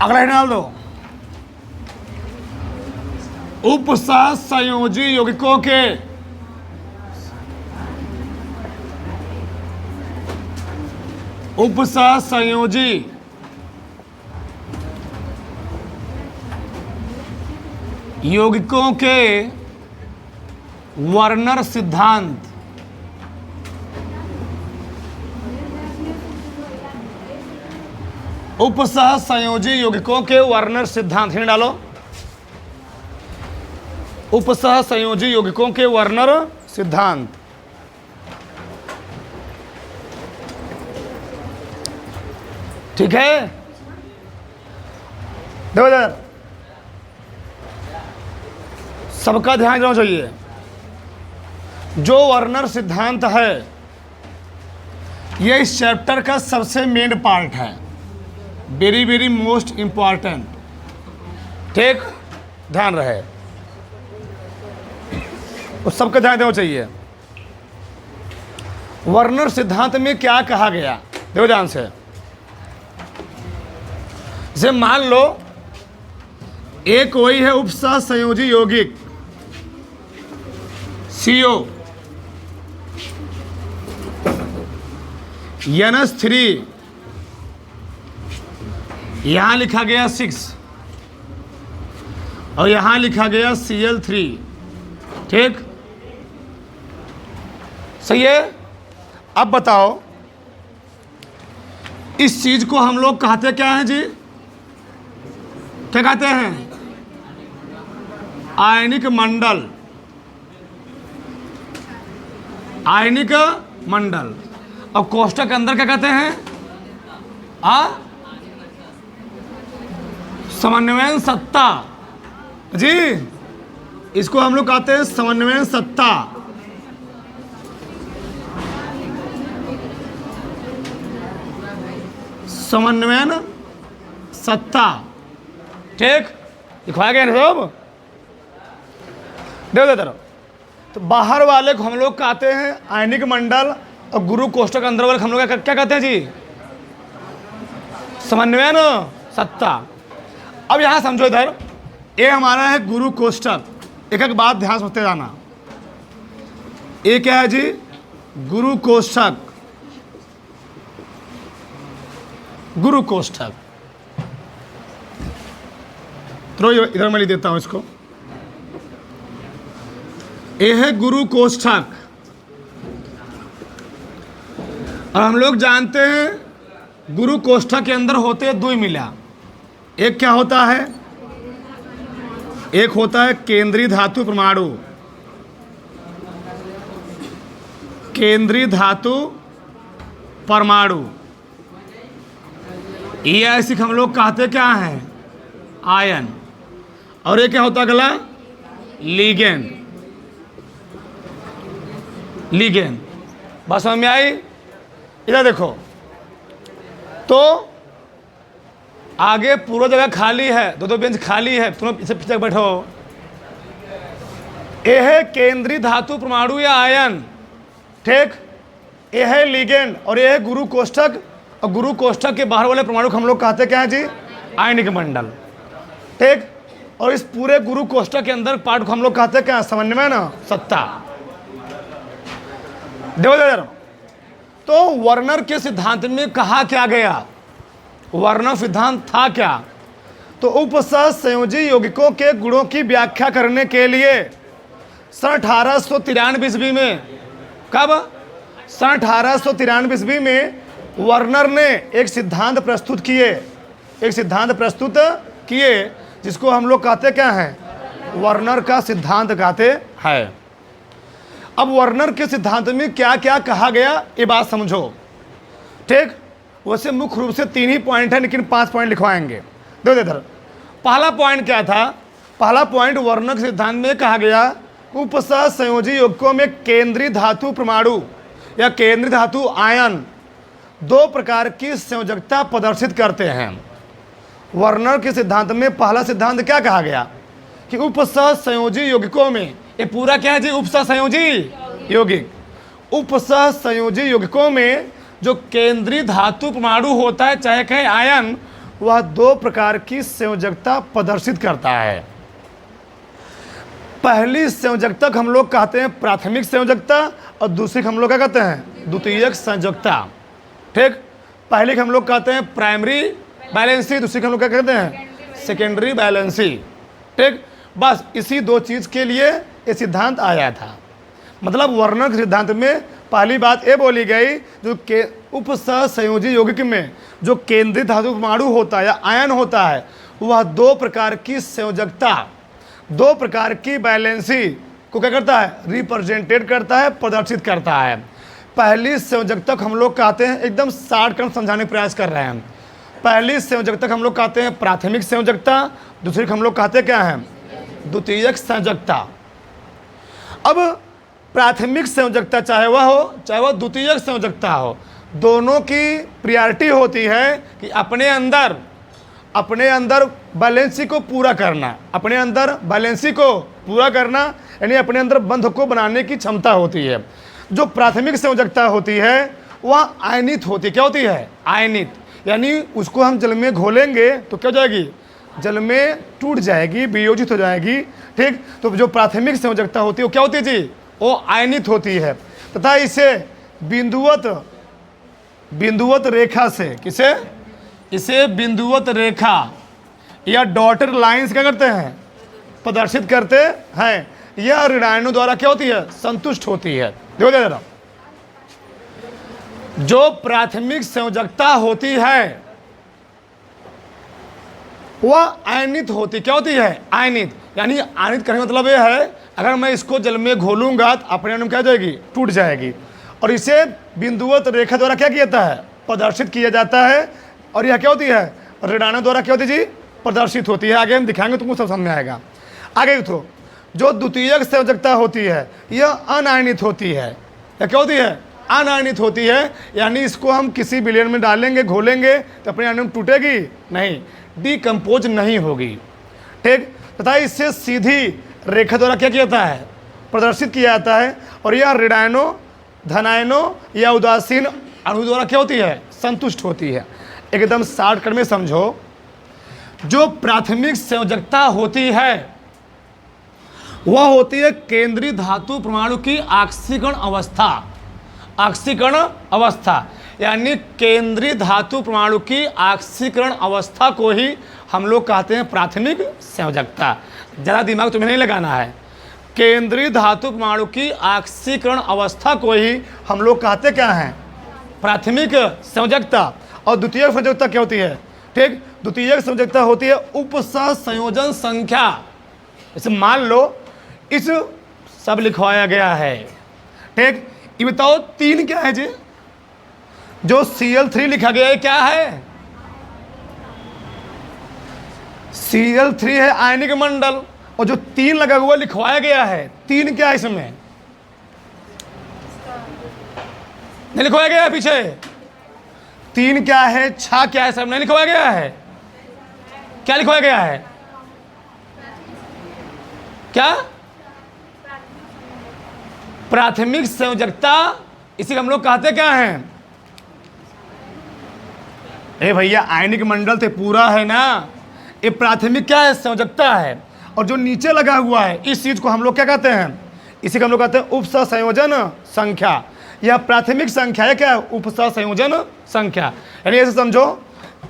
अगला हिट डाल दो। उपसहसंयोजी यौगिकों के उपसहसंयोजी यौगिकों के वर्नर सिद्धांत। उपसहसंयोजी यौगिकों के वर्नर सिद्धांत हिंट डालो। उपसहसंयोजी यौगिकों के वर्नर सिद्धांत। ठीक है, देखो इधर, सबका ध्यान देना चाहिए। जो वर्नर सिद्धांत है ये इस चैप्टर का सबसे मेन पार्ट है, वेरी वेरी मोस्ट इंपॉर्टेंट। ठीक, ध्यान रहे, उस सबका ध्यान देना चाहिए। वर्नर सिद्धांत में क्या कहा गया, देखो ध्यान से। जैसे मान लो एक वही है उपसहसंयोजी यौगिक CO NH3, यहां लिखा गया 6 और यहां लिखा गया Cl3। ठीक, सही है। अब बताओ इस चीज को हम लोग कहते क्या हैं जी, क्या कहते हैं? आयनिक मंडल। आयनिक मंडल। और कोष्ठक के अंदर क्या कहते हैं? समन्वयन सत्ता जी, इसको हम लोग कहते हैं समन्वयन सत्ता। समन्वयन सत्ता। ठीक, लिखवाया गया ना सब, देखो देखो। तो बाहर वाले को हम लोग कहते हैं आयनिक मंडल और गुरु कोष्ठक अंदर वाले को हम लोग क्या कहते हैं जी? समन्वयन सत्ता। अब यहां समझो, इधर ये हमारा है गुरु कोष्ठक। एक एक बात ध्यान से जाना। ये क्या है जी? गुरु कोष्ठक। गुरु कोष्ठक, तो इधर मैं लिख देता हूं इसको। ये है गुरु कोष्ठक। और हम लोग जानते हैं गुरु कोष्ठक के अंदर होते हैं 2 मिला। एक क्या होता है? एक होता है केंद्रीय धातु परमाणु। केंद्रीय धातु परमाणु, ये ऐसे हम लोग कहते क्या है? आयन। और ये क्या होता है अगला? लिगेंड। लिगेंड, बस समझ में आई? इधर देखो, तो आगे पूरा जगह खाली है, 2 बेंच खाली है, तुम इसे पीछे बैठो। ये है केंद्रीय धातु परमाणु या आयन। ठीक, ये है लिगेंड और ये है गुरु कोष्ठक। और गुरु कोष्ठक के बाहर वाले परमाणु को हम लोग कहते क्या है जी? आयनिक मंडल। ठीक, और इस पूरे गुरु कोष्ठक के अंदर पार्ट को हम लोग कहते क्या? समन्वय ना सत्ता। देखो, तो वर्नर के सिद्धांत में कहा क्या गया? वर्नर सिद्धांत था क्या? तो उपसहसंयोजी यौगिकों के गुणों की व्याख्या करने के लिए सन 1893 ईस्वी में, कब? सन 1893 ईस्वी में वर्नर ने एक सिद्धांत प्रस्तुत किए। एक सिद्धांत प्रस्तुत किए जिसको हम लोग कहते क्या हैं? वर्नर का सिद्धांत कहते हैं। अब वर्नर के सिद्धांत में क्या क्या कहा गया ये बात समझो। ठीक, वैसे मुख्य रूप से 3 ही पॉइंट है, लेकिन 5 पॉइंट लिखवाएंगे। देखो इधर, पहला पॉइंट क्या था? पहला पॉइंट वर्नर के सिद्धांत में कहा गया उपसहसंयोजी यौगिकों में केंद्रीय धातु परमाणु या केंद्रीय धातु आयन 2 प्रकार की संयोजकता प्रदर्शित करते हैं। वर्नर के सिद्धांत में पहला सिद्धांत क्या कहा गया कि उपसहसंयोजी यौगिकों में, ये पूरा क्या है जी? उपसहसंयोजी यौगिक। उपसहसंयोजी यौगिकों में जो केंद्रीय धातु परमाणु होता है, चाहे कहें आयन, वह दो प्रकार की संयोजकता प्रदर्शित करता है। पहली संयोजकता को हम लोग कहते हैं प्राथमिक संयोजकता और दूसरी को हम लोग क्या कहते हैं द्वितीयक संयोजकता। ठीक, पहले को हम लोग कहते हैं प्राइमरी बैलेंसी, दूसरी को हम लोग क्या कहते हैं सेकेंडरी बैलेंसी। ठीक, बस इसी दो चीज़ के लिए ये सिद्धांत आया था। मतलब वर्नर के सिद्धांत में पहली बात ये बोली गई जो के उपसहसंयोजी यौगिक में जो केंद्रीय धातु परमाणु होता है या आयन होता है वह दो प्रकार की संयोजकता, दो प्रकार की बैलेंसी को क्या करता है रिप्रेजेंटेट करता है, प्रदर्शित करता है। पहली संयोजकता को हम लोग कहते हैं, एकदम शॉर्टकट समझाने का प्रयास कर रहे हैं। पहली संयोजकता को हम लोग कहते हैं प्राथमिक संयोजकता, दूसरी को हम लोग कहते क्या हैं द्वितीयक संयोजकता। अब प्राथमिक संयोजकता चाहे वह द्वितीयक संयोजकता हो, दोनों की प्रायोरिटी होती है कि अपने अंदर बैलेंसी को पूरा करना, अपने अंदर बैलेंसी को पूरा करना, यानी अपने अंदर बंध को बनाने की क्षमता होती है। जो प्राथमिक संयोजकता होती है वह आयनित होती है। क्या होती है आयनित, यानी उसको हम जल में घोलेंगे तो क्या हो जाएगी जल में टूट जाएगी, वियोजित हो जाएगी। ठीक, तो जो प्राथमिक संयोजकता होती है वो क्या होती है जी वो आयनित होती है तथा इसे बिंदुवत रेखा से, किसे इसे बिंदुवत रेखा या डॉटेड लाइंस क्या करते हैं प्रदर्शित करते हैं। यह ऋणायनों द्वारा क्या होती है संतुष्ट होती है। देखो जरा, जो प्राथमिक संयोजकता होती है वह आयनित होती, क्या होती है आयनित, यानी आयनित करने का मतलब यह है अगर मैं इसको जल में घोलूंगा तो अपने आप में क्या हो जाएगी टूट जाएगी। और इसे बिंदुवत रेखा द्वारा क्या किया जाता है प्रदर्शित किया जाता है। और यह क्या होती है ऋणायनों द्वारा क्या होती है जी प्रदर्शित होती है। आगे हम दिखाएंगे तुमको सब समझ में आएगा। आगे तो जो द्वितीयक संयोजकता होती है यह अनायनित होती है। या क्या होती है अनायनित होती है, यानी इसको हम किसी विलयन में डालेंगे घोलेंगे तो अपने आयन में टूटेगी नहीं, डिकम्पोज नहीं होगी। ठीक, तथा इससे सीधी रेखा द्वारा क्या किया जाता है प्रदर्शित किया जाता है। और यह ऋणायनों धनायनों या उदासीन अणु द्वारा क्या होती है संतुष्ट होती है। एकदम शॉर्टकट में समझो, जो प्राथमिक संयोजकता होती है वह होती है केंद्रीय धातु परमाणु की ऑक्सीकरण अवस्था। ऑक्सीकरण अवस्था यानी केंद्रीय धातु परमाणु की ऑक्सीकरण अवस्था को ही हम लोग कहते हैं प्राथमिक संयोजकता। ज़्यादा दिमाग तुम्हें नहीं लगाना है। केंद्रीय धातु परमाणु की ऑक्सीकरण अवस्था को ही हम लोग कहते क्या हैं प्राथमिक संयोजकता। और द्वितीयक संयोजकता क्या होती है ठीक, द्वितीयक संयोजकता होती है उपसहसंयोजन संख्या। जैसे मान लो इस सब लिखवाया गया है। ठीक, ये बताओ 3 क्या है जी, जो Cl3 लिखा गया है क्या है Cl3 है आयनिक मंडल, और जो 3 लगा हुआ लिखवाया गया है 3 क्या है इसमें नहीं लिखवाया गया है पीछे 3 क्या है 6 क्या है सब नहीं लिखवाया गया है। क्या लिखवाया गया है क्या प्राथमिक संयोजकता, इसी को हम लोग कहते क्या हैं ए भैया आयनिक मंडल तो पूरा है ना, ये प्राथमिक क्या है संयोजकता है। और जो नीचे लगा हुआ है इस चीज को हम लोग क्या कहते हैं, इसी को हम लोग कहते हैं उपसहसंयोजन संख्या। यह प्राथमिक संख्या है क्या उपसहसंयोजन संख्या। यानी ऐसे समझो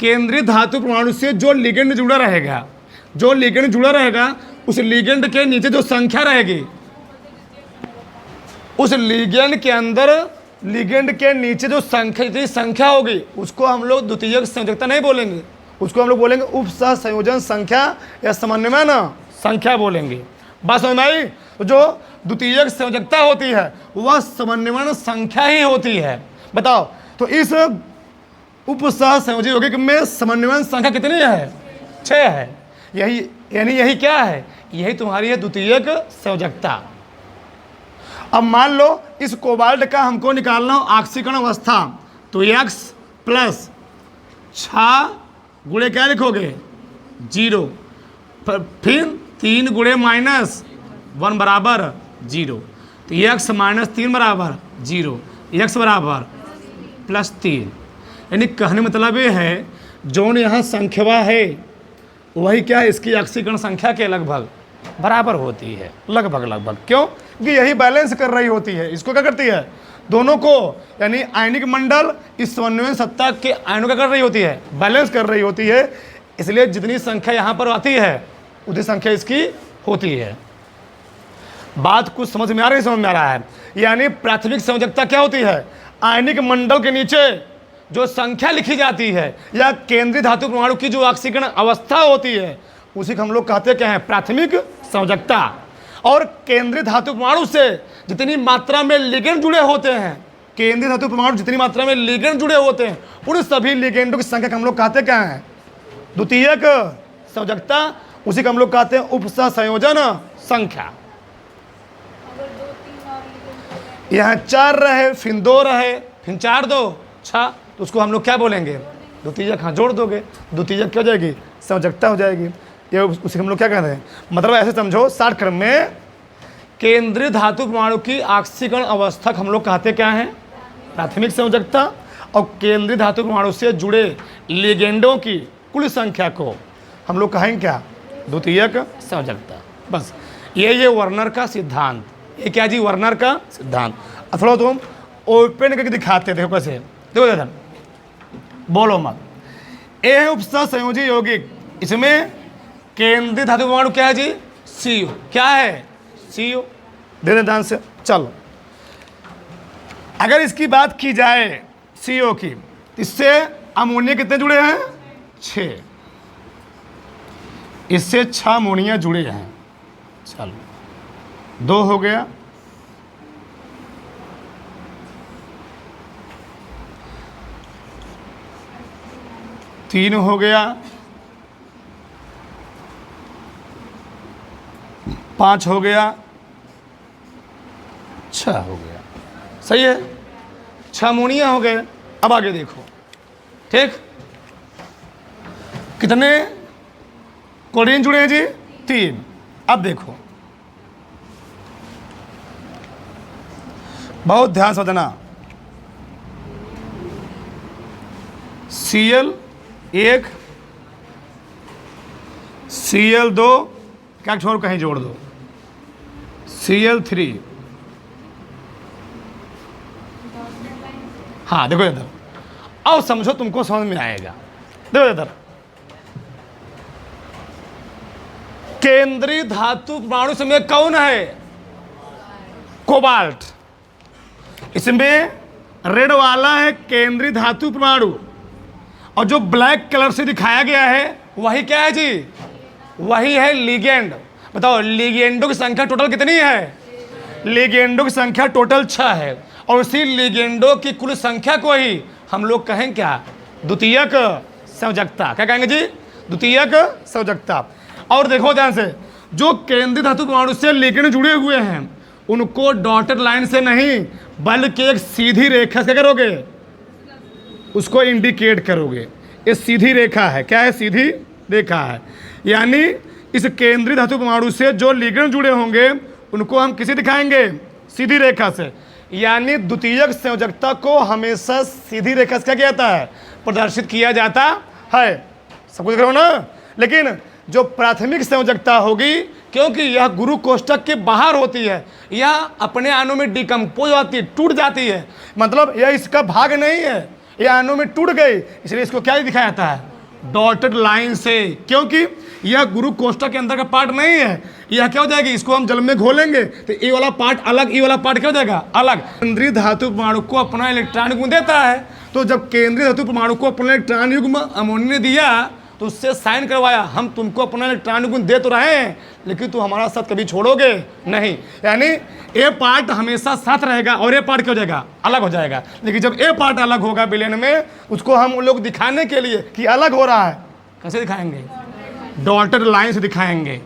केंद्रीय धातु परमाणु से जो लिगेंड जुड़ा रहेगा, जो लिगेंड जुड़ा रहेगा उस लिगेंड के नीचे जो संख्या रहेगी, उस लिगेंड के अंदर लिगेंड के नीचे जो संख्या होगी उसको हम लोग द्वितीयक संयोजकता नहीं बोलेंगे, उसको हम लोग बोलेंगे उपसहसंयोजन संख्या या समन्वयन संख्या बोलेंगे। बात समझ में आई। तो जो द्वितीयक संयोजकता होती है वह समन्वयन संख्या ही होती है। बताओ तो इस उपसहसंयोजी यौगिक में समन्वयन संख्या कितनी है 6 है। यही यानी यही क्या है, यही तुम्हारी है द्वितीयक संयोजकता। अब मान लो इस कोबाल्ट का हमको निकालना हो ऑक्सीकरण अवस्था, तो X प्लस 6 गुणे क्या लिखोगे 0, फिर 3 गुणे -1 बराबर 0, तो X - 3 बराबर 0, X बराबर +3। यानी कहने मतलब ये है जो यहाँ संख्यवा है वही क्या है, इसकी ऑक्सीकरण संख्या के लगभग बराबर होती है, लगभग। क्यों? क्योंकि यही बैलेंस कर रही होती है। इसको क्या करती है? दोनों को, यानी आयनिक मंडल इस समन्वय सत्ता के आयनों का कर रही होती है, बैलेंस कर रही होती है। इसलिए जितनी संख्या यहाँ पर आती है उतनी संख्या इसकी होती है। बात कुछ समझ में आ रही है? समझ में आ रहा है। यानी प्राथमिक संयोजकता क्या होती है? आयनिक मंडल के नीचे जो संख्या लिखी जाती है या केंद्रीय धातु परमाणु की जो ऑक्सीकरण अवस्था होती है उसी को हम लोग कहते हैं क्या है? प्राथमिक संयोजकता। और केंद्रीय धातु परमाणु से जितनी मात्रा में लिगेंड जुड़े होते हैं, केंद्रीय धातु परमाणु जितनी मात्रा में लिगेंड जुड़े होते हैं उन सभी लिगेंडों की संख्या को हम लोग कहते क्या है? द्वितीयक संयोजकता। उसी को हम लोग कहते हैं उपसंयोजन संख्या। यहाँ 4 रहे, फिर 2 रहे, फिर 4 2 6, तो उसको हम लोग क्या बोलेंगे? द्वितीयक। हाँ, जोड़ दोगे द्वितीयक क्या हो जाएगी? संयोजकता हो जाएगी। ये उसे हम लोग क्या कहते हैं? मतलब ऐसे समझो, 60 क्रम में केंद्रीय धातु परमाणु की ऑक्सीकरण अवस्था हम लोग कहते क्या हैं? प्राथमिक संयोजकता। और केंद्रीय धातु परमाणु से जुड़े लिगेंडों की कुल संख्या को हम लोग कहेंगे क्या? द्वितीयक संयोजकता। बस ये वर्नर का सिद्धांत। ये क्या जी? वर्नर का सिद्धांत। थोड़ा तुम ओपन करके दिखाते थे कैसे, देखो दादा, बोलो मत। ये है उपसंयोजी यौगिक। इसमें केंद्रीय धातु परमाणु क्या है जी? CO। क्या है? CO। दे ध्यान से। चलो, अगर इसकी बात की जाए CO की, इससे अमोनिया कितने जुड़े हैं? 6। इससे 6 अमोनिया जुड़े हैं। चलो, 2 हो गया, 3 हो गया, 5 हो गया, 6 हो गया। सही है, 6 अमोनिया हो गए। अब आगे देखो, ठीक, कितने क्लोरीन जुड़े हैं जी? 3। अब देखो, बहुत ध्यान से देना। Cl1 Cl2 क्या छोड़ कहीं जोड़ दो, Cl3। हाँ देखो इधर, अब समझो, तुमको समझ में आएगा। देखो इधर, केंद्रीय धातु परमाणु में कौन है? कोबाल्ट। इसमें रेड वाला है केंद्रीय धातु परमाणु, और जो ब्लैक कलर से दिखाया गया है वही क्या है जी? वही है लिगेंड। बताओ, लिगेंडों की संख्या टोटल कितनी है? लिगेंडों की संख्या टोटल 6 है, और उसी लिगेंडों की कुल संख्या को ही हम लोग कहेंगे क्या? द्वितीयक संयोजकता। क्या कहेंगे जी? द्वितीयक संयोजकता। और देखो ध्यान से, जो केंद्रीय धातु परमाणु से लिगेंड जुड़े हुए हैं उनको डॉटेड लाइन से नहीं बल्कि एक सीधी रेखा से क्या करोगे? उसको इंडिकेट करोगे। ये सीधी रेखा है। क्या है? सीधी रेखा है। यानी इस केंद्रीय धातु परमाणु से जो लिगेंड जुड़े होंगे उनको हम किसे दिखाएंगे? सीधी रेखा से। यानी द्वितीयक संयोजकता को हमेशा सीधी रेखा से क्या किया जाता है? प्रदर्शित किया जाता है। सब कुछ करो ना। लेकिन जो प्राथमिक संयोजकता होगी, क्योंकि यह गुरु कोष्ठक के बाहर होती है, यह अपने अणु में डिकम्पोज होती है, टूट जाती है। मतलब यह इसका भाग नहीं है, यह अणु में टूट गई, इसलिए इसको क्या दिखाया जाता है? डॉटेड लाइन से। क्योंकि यह गुरु कोष्ठक के अंदर का पार्ट नहीं है। यह क्या हो जाएगी? इसको हम जल में घोलेंगे तो ये वाला पार्ट अलग, ये वाला पार्ट क्या हो जाएगा? अलग। केंद्रीय धातु परमाणु को अपना इलेक्ट्रॉन युग्म देता है, तो जब केंद्रीय धातु परमाणु को अपना इलेक्ट्रॉन युग्म अमोनिया ने दिया तो उससे साइन करवाया, हम तुमको अपना इलेक्ट्रॉन युग्म दे तो रहे हैं लेकिन तुम हमारा साथ कभी छोड़ोगे नहीं। यानी ए पार्ट हमेशा साथ रहेगा और ये पार्ट क्या हो जाएगा? अलग हो जाएगा। लेकिन जब ए पार्ट अलग होगा विलेन में, उसको हम लोग दिखाने के लिए कि अलग हो रहा है, कैसे दिखाएंगे? डॉटेड लाइन से दिखाएंगे।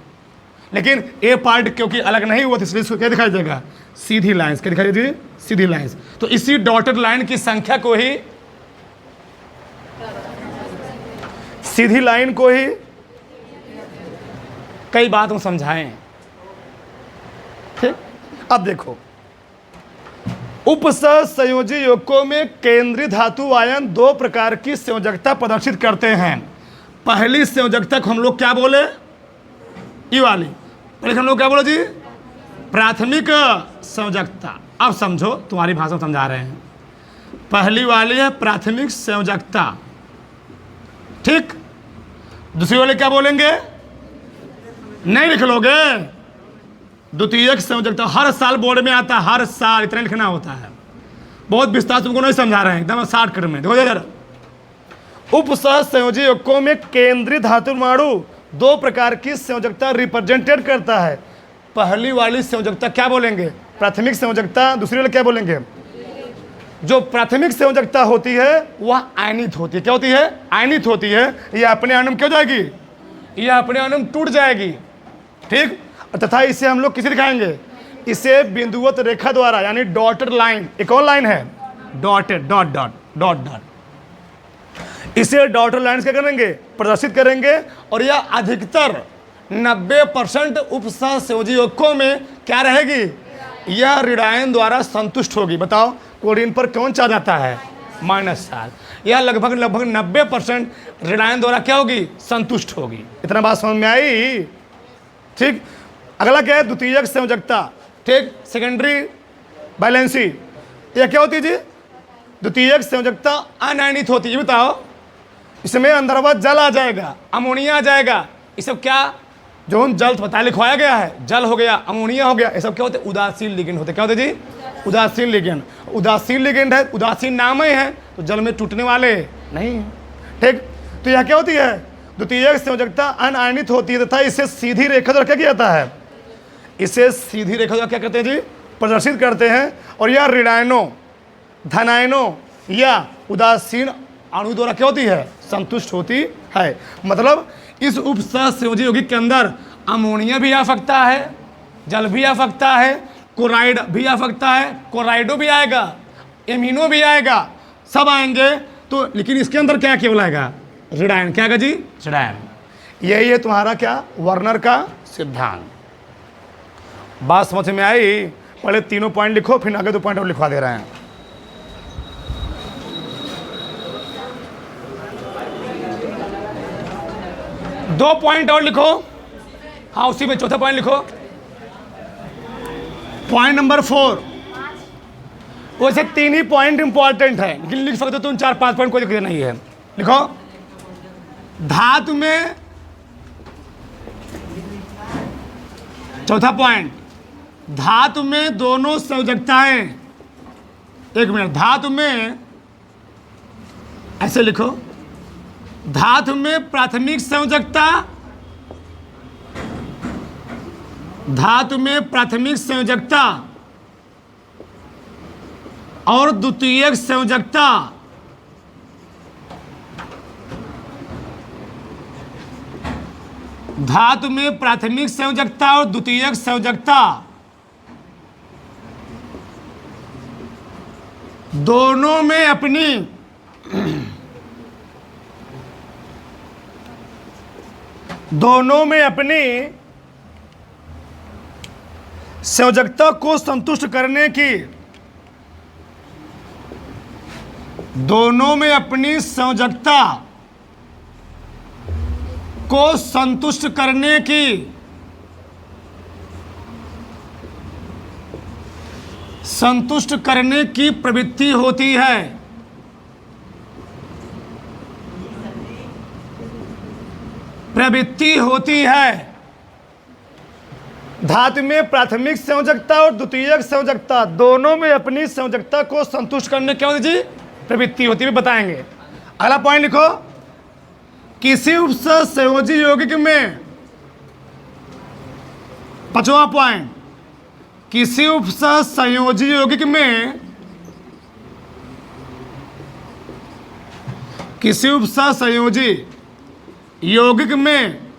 लेकिन ए पार्ट क्योंकि अलग नहीं हुआ, इसलिए इसको क्या दिखाई देगा? सीधी लाइन्स। क्या दिखाई देगी? सीधी लाइन्स। तो इसी डॉटेड लाइन की संख्या को ही, सीधी लाइन को ही कई बात हम समझाएं। ठीक, अब देखो, उपसह संयोजी यौगिकों में केंद्रीय धातु आयन दो प्रकार की संयोजकता प्रदर्शित करते हैं। पहली संयोजकता को हम लोग क्या बोले, ये वाली पहले हम लोग क्या बोले जी, प्राथमिक संयोजकता। अब समझो, तुम्हारी भाषा में समझा रहे हैं। पहली वाली है प्राथमिक संयोजकता, ठीक। दूसरी वाले क्या बोलेंगे, नहीं लिख लोगे, द्वितीयक संयोजकता। हर साल बोर्ड में आता है, हर साल इतना लिखना होता है। बहुत विस्तार तुमको नहीं समझा रहे हैं, एकदम शॉर्टकट में। देखो जरा, उपसह संयोजी यौगिकों में केंद्रीय धातु परमाणु दो प्रकार की संयोजकता रिप्रेजेंटेड करता है। पहली वाली संयोजकता क्या बोलेंगे, प्राथमिक संयोजकता। दूसरी वाली क्या बोलेंगे, जो प्राथमिक संयोजकता होती है वह आयनित होती है। क्या होती है, आयनित होती है। यह अपने अणु में क्या हो जाएगी, यह अपने अणु में टूट जाएगी, ठीक। तथा इसे हम लोग किसे दिखाएंगे, इसे बिंदुवत रेखा द्वारा, यानी डॉटेड लाइन, एक और लाइन है dotted, dot dot dot dot, इसे डॉटेड लाइन क्या करेंगे, प्रदर्शित करेंगे। और यह अधिकतर 90% उपसह संयोजी यौगिकों में क्या रहेगी, यह ऋणायन द्वारा संतुष्ट होगी। बताओ क्लोरीन पर कौन चार्ज आता है, -4। यह लगभग 90% ऋणायन द्वारा क्या होगी, संतुष्ट होगी। इतना बात समझ में आई, ठीक। अगला क्या है, द्वितीयक संयोजकता, ठीक। सेकेंडरी बैलेंसी, यह क्या होती है जी, द्वितीयक संयोजकता अनायनित होती है। ये बताओ, इसमें अंदरवत जल आ जाएगा, अमोनिया आ जाएगा। ये सब क्या, जो हम जल पता लिखवाया गया है, जल हो गया, अमोनिया हो गया, ये सब क्या होते हैं, उदासीन लिगेंड होते। क्या होते जी, उदासीन लिगेंड। उदासीन लिगेंड है, उदासीन नाम ही है, तो जल में टूटने वाले नहीं है, ठीक। तो यह क्या होती है, द्वितीयक संयोजकता अनायनित होती है तथा इसे सीधी रेखा द्वारा क्या किया जाता है, इसे सीधी रेखा द्वारा क्या करते हैं जी, प्रदर्शित करते हैं। और यह ऋणायनों, धनायनों या उदासीन अणु द्वारा क्या होती है, संतुष्ट होती है। मतलब इस उपसह संयोजी यौगिक के अंदर अमोनिया भी आ सकता है, जल भी आ सकता है, क्लोराइड भी आ सकता है, क्लोराइडो भी आएगा, एमिनो भी आएगा, सब आएंगे। तो लेकिन इसके अंदर क्या केवल आएगा, ऋणायन। क्या आएगा जी, ऋणायन। यही है तुम्हारा क्या, वर्नर का सिद्धांत। बात समझ में आई। पहले तीनों पॉइंट लिखो, फिर आगे 2 पॉइंट और लिखवा दे रहे हैं। दो पॉइंट और लिखो, हाँ उसी में चौथा पॉइंट लिखो, पॉइंट नंबर 4। वैसे 3 ही पॉइंट इंपॉर्टेंट है, लेकिन लिख सकते हो तुम 4-5 पॉइंट, कोई दिक्कत नहीं है। लिखो, धातु में, चौथा पॉइंट, धातु में दोनों संयोजकताएं, एक मिनट, धातु में ऐसे लिखो, धातु में प्राथमिक संयोजकता, धातु में प्राथमिक संयोजकता और द्वितीयक संयोजकता धातु में प्राथमिक संयोजकता और द्वितीयक संयोजकता दोनों में अपनी संयोजकता को संतुष्ट करने की, दोनों में अपनी संयोजकता को संतुष्ट करने की प्रवृत्ति होती है। प्रवृत्ति होती है। धातु में प्राथमिक संयोजकता और द्वितीयक संयोजकता दोनों में अपनी संयोजकता को संतुष्ट करने क्या होती जी, प्रवृत्ति होती है, बताएंगे। अगला पॉइंट लिखो, किसी उपसह संयोजी यौगिक में, 5वां पॉइंट, किसी उपसह संयोजी यौगिक में, किसी उपसह संयोजी यौगिक में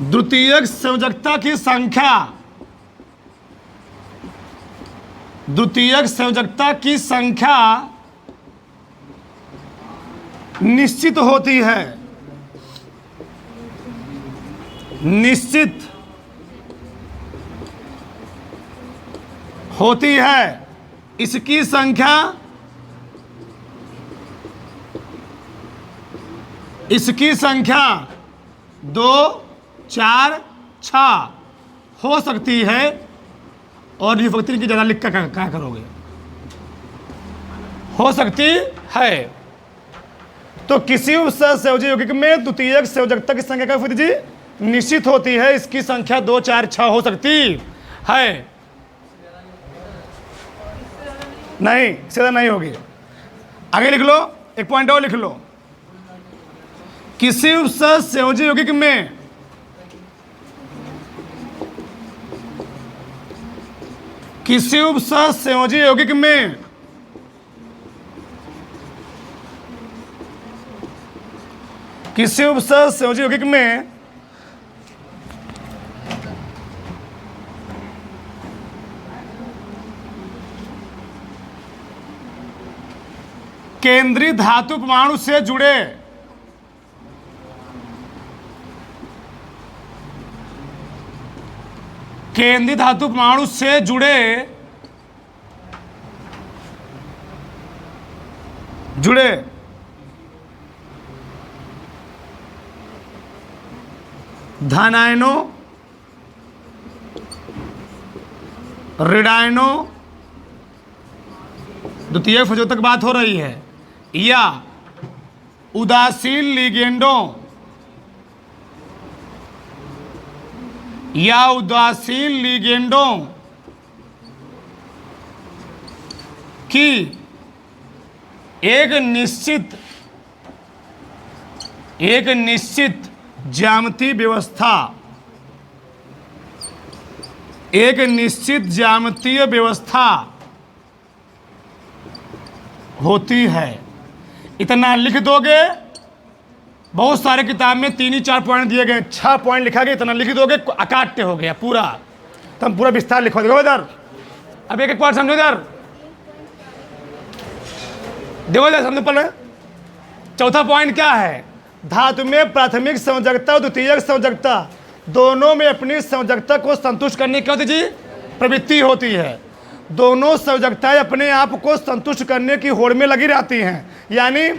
द्वितीयक संयोजकता की संख्या, द्वितीयक संयोजकता की संख्या निश्चित होती है। निश्चित होती है, इसकी संख्या दो, चार, छः हो सकती है। और विभक्ति की जगह लिख कर क्या करोगे? हो सकती है। तो किसी उपसहसंयोजी यौगिक में द्वितीयक संयोजकता की संख्या क्या होती जी? निश्चित होती है, इसकी संख्या 2, 4, 6 हो सकती है। नहीं, सीधा नहीं होगी। आगे लिख लो, एक पॉइंट और लिख लो। किसी उपसहसंयोजी यौगिक में किसी उपसहसंयोजी यौगिक में केंद्रीय धातु परमाणु से जुड़े धनायनों, ऋणायनों, द्वितीय संयोजक बात हो रही है, या उदासीन लिगेंडों की एक निश्चित ज्यामितीय व्यवस्था होती है। इतना लिख दोगे। बहुत सारे किताब में 3 ही 4 पॉइंट दिए गए, 6 पॉइंट लिखा गया। इतना लिख दोगे, अकाट्य हो गया पूरा। तो हम पूरा विस्तार लिखो। देखो इधर, अब एक पॉइंट समझो। इधर देखो, इधर समझो। पहले चौथा पॉइंट क्या है? धातु में प्राथमिक संयोजकता और द्वितीयक संयोजकता दोनों में अपनी संयोजकता को संतुष्ट करने की होती जी प्रवृत्ति होती है। दोनों संयोजकताएं अपने आप को संतुष्ट करने की होड़ में लगी रहती हैं। यानी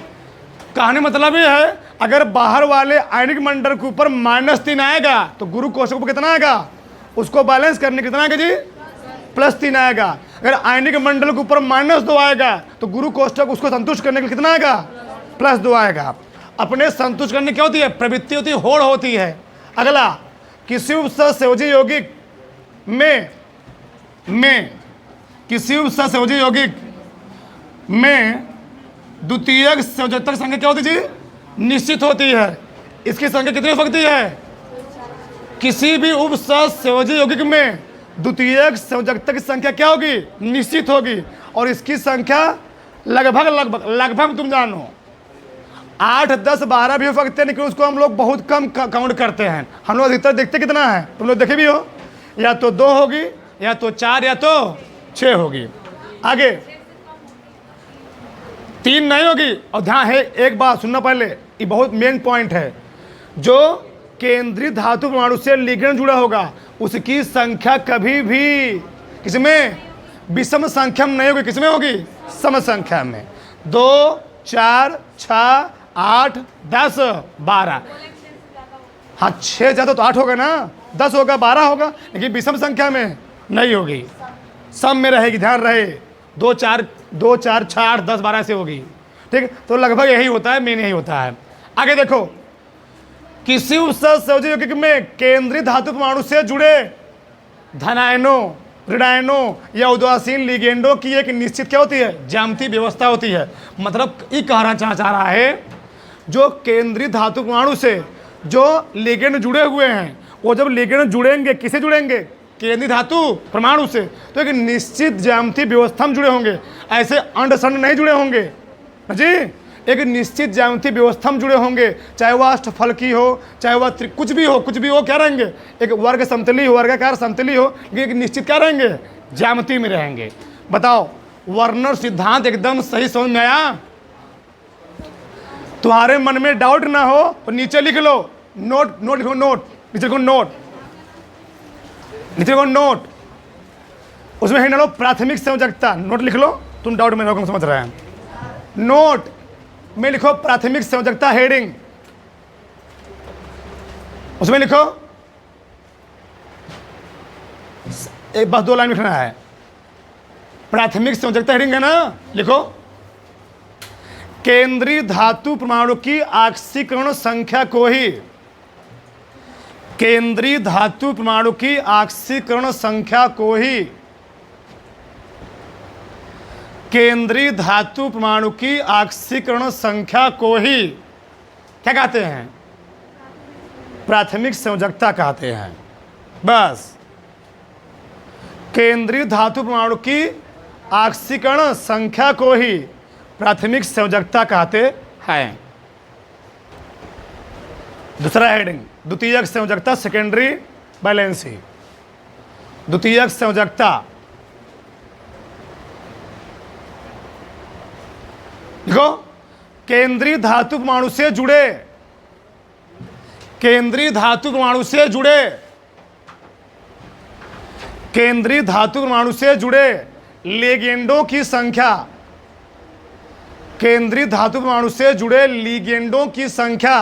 कहने मतलब ये है, अगर बाहर वाले आयनिक मंडल के ऊपर -3 आएगा तो गुरु कोष्ठक पर कितना आएगा? उसको बैलेंस करने कितना आएगा जी? +3 आएगा। अगर आयनिक मंडल के ऊपर -2 आएगा तो गुरु कोष्ठक उसको संतुष्ट करने के लिए कितना आएगा? +2 आएगा। अपने संतुष्ट करने क्या होती है? प्रवृत्ति होती है, होड़ होती है। अगला, किसी उपसहसंयोजी यौगिक में द्वितीयक संयोजकता की संख्या क्या होती है जी? निश्चित होती है। इसकी संख्या कितनी हो सकती है? किसी भी उपसहसंयोजी यौगिक में द्वितीयक संयोजकता की संख्या क्या होगी? निश्चित होगी। और इसकी संख्या लगभग तुम जानो 8, 10, 12 भी हो सकते हैं, लेकिन उसको हम लोग बहुत कम काउंट करते हैं। हम लोग अधिकतर देखते कितना है? तुम लोग देखे भी हो, या तो 2 होगी, या तो 4, या तो 6 होगी। आगे 3 नहीं होगी। और ध्यान है, एक बात सुनना पहले, ये बहुत मेन पॉइंट है। जो केंद्रीय धातु परमाणु से लिगेंड जुड़ा होगा उसकी संख्या कभी भी किसमें? विषम संख्या में नहीं होगी। किसमें होगी? सम संख्या में। 2, 4, 6, 8, 10, 12। हाँ, 6 ज़्यादा तो 8 होगा ना, 10 होगा, 12 होगा, लेकिन विषम संख्या में नहीं होगी, सम में रहेगी। ध्यान रहे, 2, 4, 6, 8, 10, 12 से होगी। ठीक, तो लगभग यही होता है, मेन यही होता है। आगे देखो, किसी उपसहसंयोजी यौगिक में केंद्रीय धातु परमाणु से जुड़े धनायनों, ऋणायनों या उदासीन लिगेंडों की एक निश्चित क्या होती है? ज्यामितीय व्यवस्था होती है। मतलब ये कहना चाह रहा है, जो केंद्रीय धातु परमाणु से जो लिगेंड जुड़े हुए हैं, वो जब लिगेंड जुड़ेंगे, किसे जुड़ेंगे? केंद्रीय धातु परमाणु से, तो एक निश्चित ज्यामितीय व्यवस्था में जुड़े होंगे। ऐसे अंड संड नहीं जुड़े होंगे जी, एक निश्चित ज्यामितीय व्यवस्था में जुड़े होंगे। चाहे वह अष्टफलकी हो, चाहे वह कुछ भी हो, क्या रहेंगे? एक वर्ग समतली हो, वर्गाकार समतली हो, लेकिन एक निश्चित क्या रहेंगे? ज्यामिति में रहेंगे। बताओ, वर्नर सिद्धांत एकदम सही समझ में आया? तुम्हारे मन में डाउट ना हो तो नीचे लिख लो, नोट लिखो, नोट। नीचे लिखो नोट, नीचे लिखो नोट, उसमें हेडिंग डालो प्राथमिक संयोजकता। नोट लिख लो, तुम डाउट में रहो, समझ रहे हैं। नोट में लिखो प्राथमिक संयोजकता हेडिंग, उसमें लिखो एक बस 2 लाइन लिखना है। प्राथमिक संयोजकता हेडिंग है ना, लिखो केंद्रीय धातु परमाणु की ऑक्सीकरण संख्या को ही, केंद्रीय धातु परमाणु की ऑक्सीकरण संख्या को ही, केंद्रीय धातु परमाणु की ऑक्सीकरण संख्या को ही क्या कहते हैं? प्राथमिक संयोजकता कहते हैं। बस, केंद्रीय धातु परमाणु की ऑक्सीकरण संख्या को ही प्राथमिक संयोजकता कहते हैं। दूसरा हेडिंग, द्वितीयक संयोजकता, सेकेंडरी वैलेंसी। द्वितीयक संयोजकता, देखो केंद्रीय धातु परमाणु से जुड़े, केंद्रीय धातु परमाणु से जुड़े, केंद्रीय धातु परमाणु से जुड़े लिगेंडों की संख्या, केंद्रीय धातु परमाणु से जुड़े लिगेंडों की संख्या,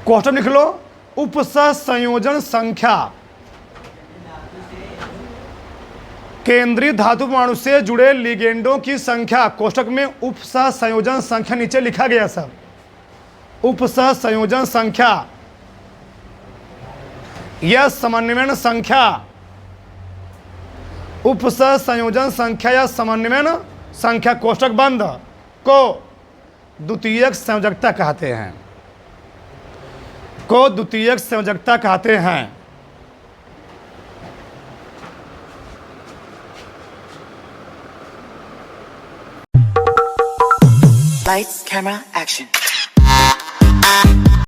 क्वेश्चन लिख लो उपसह संयोजन संख्या, केंद्रीय धातु परमाणु से जुड़े लिगेंडों की संख्या, कोष्टक में उपसह संयोजन संख्या नीचे लिखा गया सब, उपसह संयोजन संख्या या समन्वयन संख्या, उपसह संयोजन संख्या या समन्वयन संख्या कोष्टक बंद को द्वितीयक संयोजकता कहते हैं, को द्वितीयक संयोजकता कहते हैं। Lights, camera, action.